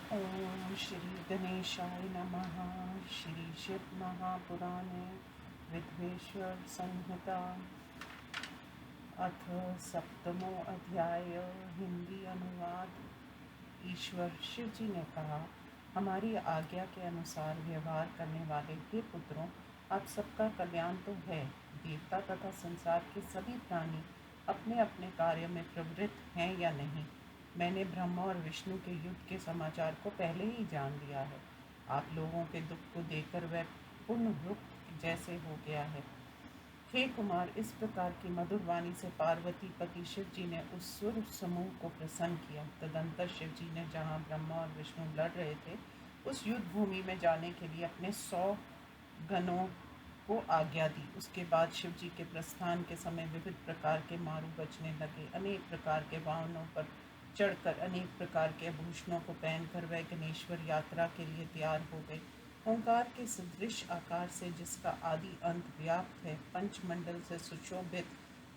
ओम श्री गणेशाय नमः। श्री शिव महापुराणे विद्वेश्वर संहिता अथ सप्तमो अध्याय। हिंदी अनुवाद। ईश्वर शिव जी ने कहा, हमारी आज्ञा के अनुसार व्यवहार करने वाले हे पुत्रों, आप सबका कल्याण तो है। देवता तथा संसार के सभी प्राणी अपने अपने कार्य में प्रवृत्त हैं या नहीं, मैंने ब्रह्मा और विष्णु के युद्ध के समाचार को पहले ही जान लिया है। आप लोगों के दुख को देखकर वह पूर्ण रुख जैसे हो गया है। हे कुमार, इस प्रकार की मधुर वाणी से पार्वती पति शिव जी ने उस सुर समूह को प्रसन्न किया। तदंतर शिव जी ने जहाँ ब्रह्मा और विष्णु लड़ रहे थे, उस युद्ध भूमि में जाने के लिए अपने 100 गणों को आज्ञा दी। उसके बाद शिव जी के प्रस्थान के समय विविध प्रकार के मारू बजने लगे। अनेक प्रकार के वाहनों पर चढ़कर, अनेक प्रकार के आभूषणों को पहनकर वह गणेश्वर यात्रा के लिए तैयार हो गए। ओंकार के सदृश आकार से, जिसका आदि अंत व्याप्त है, पंचमंडल से सुशोभित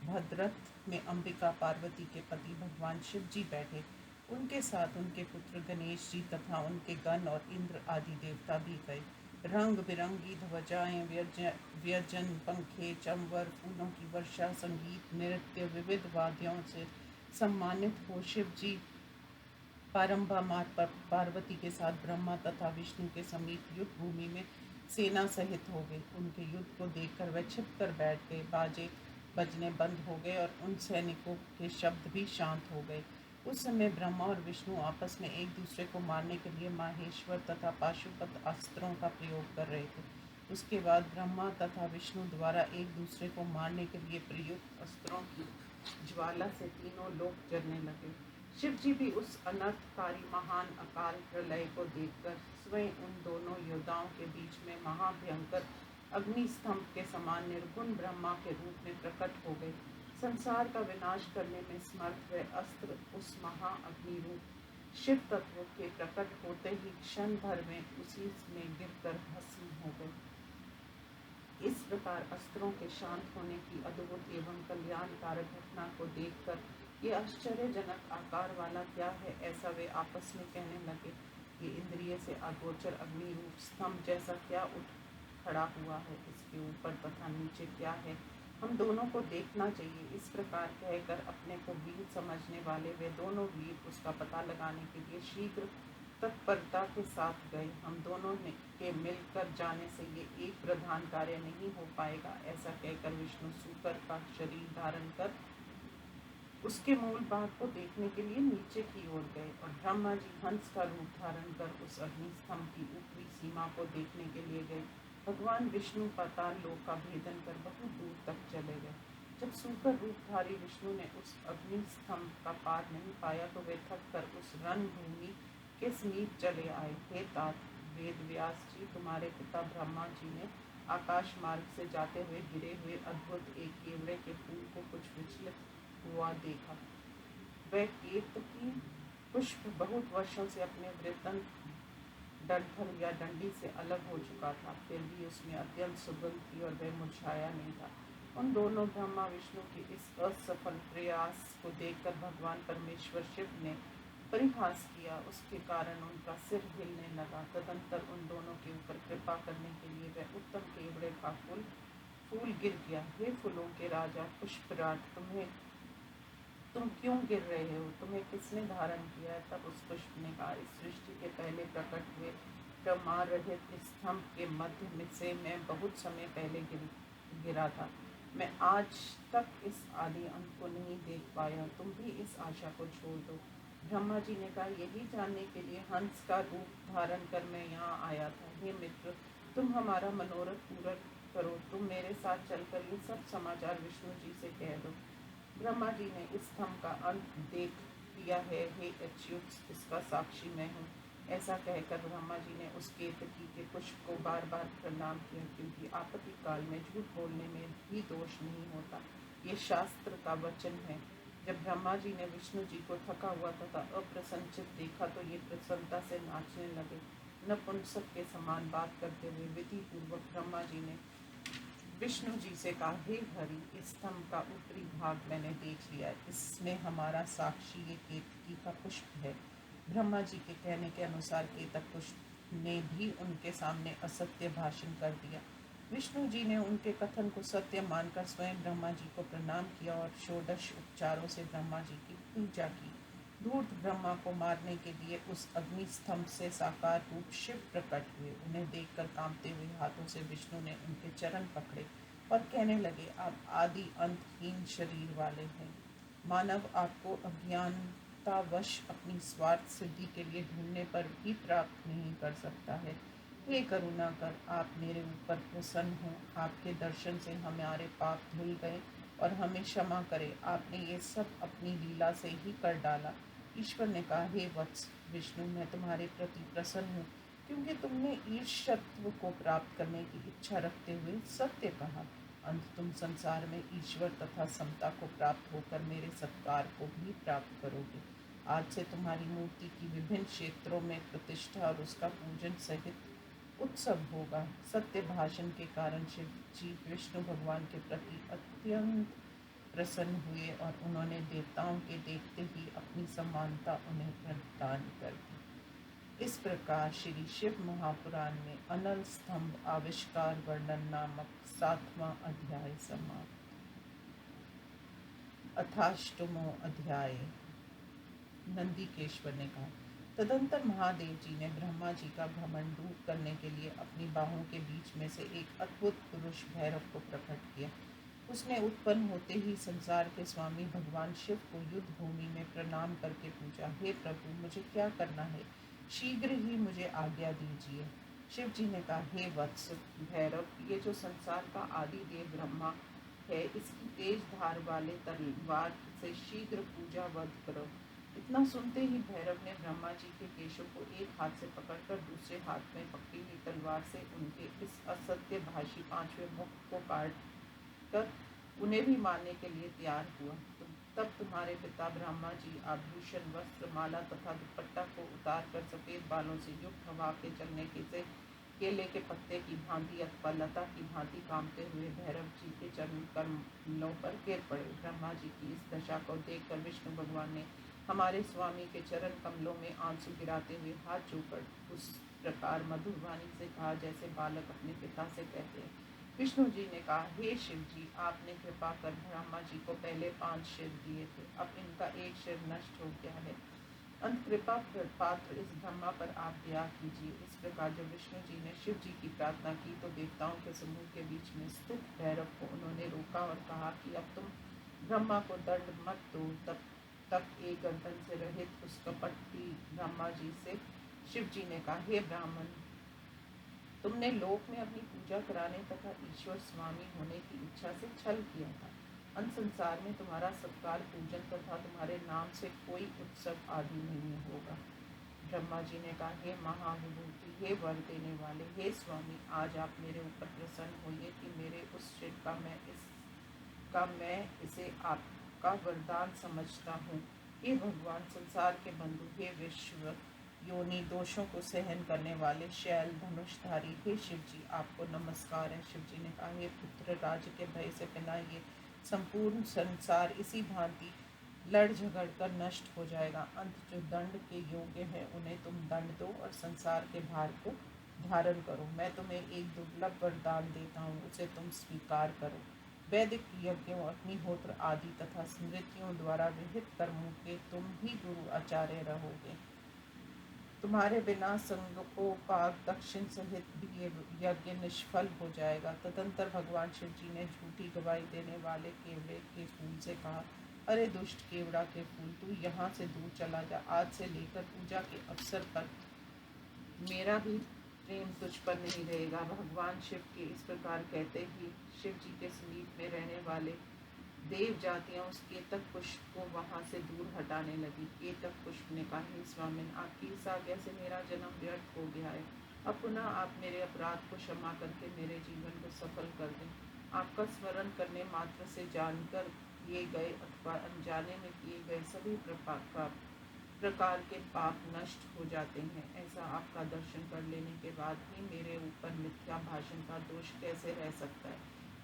भद्रथ में अंबिका पार्वती के पति भगवान शिव जी बैठे। उनके साथ उनके पुत्र गणेश जी तथा उनके गण और इंद्र आदि देवता भी गए। रंग बिरंगी ध्वजाएं, व्यजन, पंखे, चंवर, फूलों की वर्षा, संगीत, नृत्य, विविध वाद्यों से सम्मानित हो शिव जी पारंबा मार्ग पर पार्वती के साथ ब्रह्मा तथा विष्णु के समीप युद्ध भूमि में सेना सहित हो गए। उनके युद्ध को देखकर वह छिप कर बैठ गए। बाजे बजने बंद हो गए और उन सैनिकों के शब्द भी शांत हो गए। उस समय ब्रह्मा और विष्णु आपस में एक दूसरे को मारने के लिए माहेश्वर तथा पाशुपत अस्त्रों का प्रयोग कर रहे थे। उसके बाद ब्रह्मा तथा विष्णु द्वारा एक दूसरे को मारने के लिए प्रयुक्त अस्त्रों की ज्वाला से तीनों लोग जलने लगे। शिव जी भी उस अनर्थकारी महान अकाल प्रलय को देखकर स्वयं उन दोनों योद्धाओं के बीच में महाभयंकर अग्निस्तंभ के समान निर्गुण ब्रह्मा के रूप में प्रकट हो गए। संसार का विनाश करने में समर्थ वह अस्त्र उस महाअग्नि रूप शिव तत्व के प्रकट होते ही क्षण भर में उसी में गिरकर भस्म हो गए। इस प्रकार अस्त्रों के शांत होने की अद्भुत एवं कल्याणकारक घटना को देखकर ये आश्चर्यजनक आकार वाला क्या है, ऐसा वे आपस में कहने लगे। ये इंद्रिय से अगोचर अग्नि रूप स्तंभ जैसा क्या उठ खड़ा हुआ है, इसके ऊपर तथा नीचे क्या है, हम दोनों को देखना चाहिए। इस प्रकार कहकर अपने को वीर समझने वाले वे दोनों वीर उसका पता लगाने के लिए शीघ्र तत्परता के साथ गए। हम दोनों के मिलकर जाने से ये एक प्रधान कार्य नहीं हो पाएगा, ऐसा कहकर विष्णु सूकर का शरीर धारण कर उसके मूल भाग को देखने के लिए नीचे की ओर गए और ब्रह्मा जी हंस का रूप धारण कर उस अग्निस्तंभ की ऊपरी सीमा को देखने के लिए गए। भगवान विष्णु पाताल लोक का भेदन कर बहुत दूर तक चले गए। जब सूकर रूपधारी विष्णु ने उस अग्निस्तंभ का पार नहीं पाया तो वे थक कर उस रणभूमि के समीप चले आए। हे तात, वेद व्यास जी, तुम्हारे पिता ब्रह्मा जी ने आकाश मार्ग से जाते हुए गिरे हुए अद्भुत एक केवड़े के फूल को कुछ विचलित हुआ देखा। वह केतकी पुष्प बहुत वर्षों से अपने वृतन डंठल या डंडी से अलग हो चुका था, फिर भी उसमें अत्यंत सुगंध थी और वह मुरझाया नहीं था। उन दोनों ब्रह्मा विष्णु के इस असफल प्रयास को देखकर भगवान परमेश्वर शिव ने परिहास किया। उसके कारण उनका सिर हिलने लगा। तदंतर उन दोनों के ऊपर कृपा करने के लिए वह उत्तम केवड़े का फूल गिर गया। हे फूलों के राजा पुष्पराज, तुम क्यों गिर रहे हो? तुम्हें किसने धारण किया है? तब उस पुष्प ने कहा, इस सृष्टि के पहले प्रकट हुए प्रमाण रहित स्तंभ के मध्य में से मैं बहुत समय पहले गिरा था। मैं आज तक इस आदि अंत को नहीं देख पाया। तुम भी इस आशा को छोड़ दो। ब्रह्मा जी ने कहा, यही जानने के लिए हंस का रूप धारण कर मैं यहाँ आया था। हे मित्र, तुम हमारा मनोरथ पूरा करो। तुम मेरे साथ चलकर ये सब समाचार विष्णु जी से कह दो। ब्रह्मा जी ने इस स्तंभ का अंत देख लिया है। हे अच्युत, इसका साक्षी मैं हूँ। ऐसा कहकर ब्रह्मा जी ने उस केतकी के पुष्प को बार बार प्रणाम किया, क्योंकि आपत्ति काल में झूठ बोलने में भी दोष नहीं होता। ये शास्त्र का वचन है। जब ब्रह्मा जी ने विष्णु जी को थका हुआ तथा अप्रसन्नचित देखा तो ये प्रसन्नता से नाचने लगे। नपुंसक के समान बात करते हुए विधि पूर्वक ब्रह्मा जी ने विष्णु जी से कहा, हे हरि, इस स्तंभ का ऊपरी भाग मैंने देख लिया। इसमें हमारा साक्षी ये केतकी का पुष्प है। ब्रह्मा जी के कहने के अनुसार केतक ने भी उनके सामने असत्य भाषण कर दिया। विष्णु जी ने उनके कथन को सत्य मानकर स्वयं ब्रह्मा जी को प्रणाम किया और षोडश उपचारों से ब्रह्मा जी की पूजा की। धूर्त ब्रह्मा को मारने के लिए उस अग्नि स्तंभ से साकार रूप शिव प्रकट हुए। उन्हें देखकर कांपते हुए हाथों से विष्णु ने उनके चरण पकड़े और कहने लगे, आप आदि अंतहीन शरीर वाले हैं। मानव आपको अज्ञानतावश अपनी स्वार्थ सिद्धि के लिए ढूंढने पर भी प्राप्त नहीं कर सकता है। हे करुणा कर, आप मेरे ऊपर प्रसन्न हो। आपके दर्शन से हमारे पाप धुल गए और हमें क्षमा करें। आपने ये सब अपनी लीला से ही कर डाला। ईश्वर ने कहा, हे वत्स विष्णु, मैं तुम्हारे प्रति प्रसन्न हूँ, क्योंकि तुमने ईर्ष्यत्व को प्राप्त करने की इच्छा रखते हुए सत्य कहा। अंत तुम संसार में ईश्वर तथा समता को प्राप्त होकर मेरे सत्कार को भी प्राप्त करोगे। आज से तुम्हारी मूर्ति की विभिन्न क्षेत्रों में प्रतिष्ठा और उसका पूजन सहित उत्सव होगा। सत्य भाषण के कारण शिव जी विष्णु भगवान के प्रति अत्यंत प्रसन्न हुए और उन्होंने देवताओं के देखते ही अपनी समानता उन्हें प्रदान कर दी। इस प्रकार श्री शिव महापुराण में अनल स्तंभ आविष्कार वर्णन नामक 7वां अध्याय समाप्त। अथाष्टमो अध्याय। नंदीकेश्वर ने कहा, तदंतर महादेव जी ने ब्रह्मा जी का भ्रमण दूर करने के लिए अपनी बाहों के बीच में से एक अद्भुत पुरुष भैरव को प्रकट किया। उसने उत्पन्न होते ही संसार के स्वामी भगवान शिव को युद्ध भूमि में प्रणाम करके पूछा, हे प्रभु, मुझे क्या करना है? शीघ्र ही मुझे आज्ञा दीजिए। शिव जी ने कहा, हे वत्स भैरव, ये जो संसार का आदि देव ब्रह्मा है, इसकी तेज धार वाले तलवार से शीघ्र पूजा वध करो। इतना सुनते ही भैरव ने ब्रह्मा जी के केशों को एक हाथ से पकड़कर दूसरे हाथ में पकड़ी हुई तलवार से उनके इस असत्य भाषी 5वें मुख को काट कर उन्हें भी मारने के लिए तैयार हुआ। तब तुम्हारे पिता ब्रह्मा जी आभूषण, वस्त्र, माला तथा दुपट्टा को उतार कर सफेद बालों से युक्त हवा के चलने के से केले के पत्ते की भांति अथवा लता की भांति कामते हुए भैरव जी के चरण कमलों पर गिर पड़े। ब्रह्मा जी की इस दशा को देखकर विष्णु भगवान ने हमारे स्वामी के चरण कमलों में आंसू गिराते हुए हाथ छूकर उस प्रकार मधुर वाणी से कहा जैसे बालक अपने पिता से कहते हैं। विष्णु जी ने कहा, हे शिव जी, आपने कृपा कर ब्रह्मा जी को पहले 5 सिर दिए थे, अब इनका एक सिर नष्ट हो गया है। अंत कृपा पात्र इस ब्रह्मा पर आप दया कीजिए। इस प्रकार जब विष्णु जी ने शिव जी की प्रार्थना की तो देवताओं के समूह के बीच में स्थित भैरव को उन्होंने रोका और कहा कि अब तुम ब्रह्मा को दंड मत दो। तब तक एक गर्दन से रहित उस कपटी ब्रह्मा जी से शिव जी ने कहा, हे ब्राह्मण, तुमने लोक में अपनी पूजा कराने तथा ईश्वर स्वामी होने की इच्छा से छल किया था। अंत संसार में तुम्हारा सत्कार, पूजन तथा तुम्हारे नाम से कोई उत्सव आदि नहीं होगा। ब्रह्मा जी ने कहा, हे महाविभूति, हे वर देने वाले, हे स्वामी, आज आप मेरे ऊपर प्रसन्न होइए कि मेरे उस शिर का मैं इसे आपका वरदान समझता हूँ। हे भगवान, संसार के बंधु, हे विश्व योनि दोषों को सहन करने वाले शैल धनुषधारी, हे शिव जी, आपको नमस्कार है। शिव जी ने कहा, हे पुत्र, राज्य के भय से बिना ये संपूर्ण संसार इसी भांति लड़ झगड़ कर नष्ट हो जाएगा। अंत जो दंड के योग्य है उन्हें तुम दंड दो और संसार के भार को धारण करो। मैं तुम्हें एक दुर्लभ वरदान देता हूँ, उसे तुम स्वीकार करो। वैदिक यज्ञों, अग्निहोत्र आदि तथा स्मृतियों द्वारा विहित कर्मों के तुम ही गुरु आचार्य रहोगे। तुम्हारे बिना संगोपाक दक्षिण सहित भी ये यज्ञ निष्फल हो जाएगा। तदंतर भगवान शिव जी ने झूठी गवाही देने वाले केवड़े के फूल से कहा, अरे दुष्ट केवड़ा के फूल, तू यहाँ से दूर चला जा। आज से लेकर पूजा के अवसर पर मेरा भी प्रेम तुझ पर नहीं रहेगा। भगवान शिव के इस प्रकार कहते ही शिव जी के समीप में रहने वाले देव जातियां उस केतक पुष्प को वहां से दूर हटाने लगी। केतक पुष्प ने कहा, हे स्वामिन, आपकी इस आज्ञा से मेरा जन्म व्यर्थ हो गया है। अब पुनः आप मेरे अपराध को क्षमा करके मेरे जीवन को सफल कर दें। आपका स्मरण करने मात्र से जानकर किए गए अथवा अनजाने में किए गए सभी प्रकार के पाप नष्ट हो जाते हैं। ऐसा आपका दर्शन कर लेने के बाद ही मेरे ऊपर मिथ्या भाषण का दोष कैसे रह सकता है।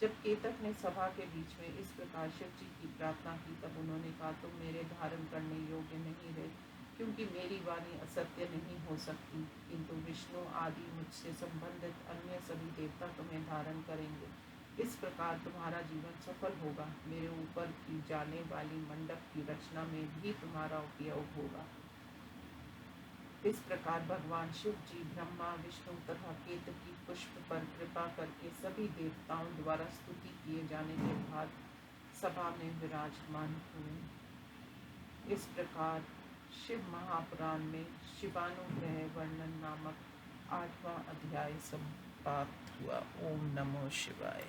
जब केतक ने सभा के बीच में इस प्रकार शिव जी की प्रार्थना की तब उन्होंने कहा, तुम मेरे धारण करने योग्य नहीं रहे। क्योंकि मेरी वाणी असत्य नहीं हो सकती, किंतु विष्णु आदि मुझसे संबंधित अन्य सभी देवता तुम्हें धारण करेंगे। इस प्रकार तुम्हारा जीवन सफल होगा। मेरे ऊपर की जाने वाली मंडप की रचना में भी तुम्हारा उपयोग होगा। इस प्रकार भगवान शिव जी ब्रह्मा, विष्णु तथा केतकी पुष्प पर कृपा करके सभी देवताओं द्वारा स्तुति किए जाने के बाद सभा में विराजमान हुए। इस प्रकार शिव महापुराण में शिवानुग्रह वर्णन नामक 8वां अध्याय समाप्त हुआ। ओम नमो शिवाय।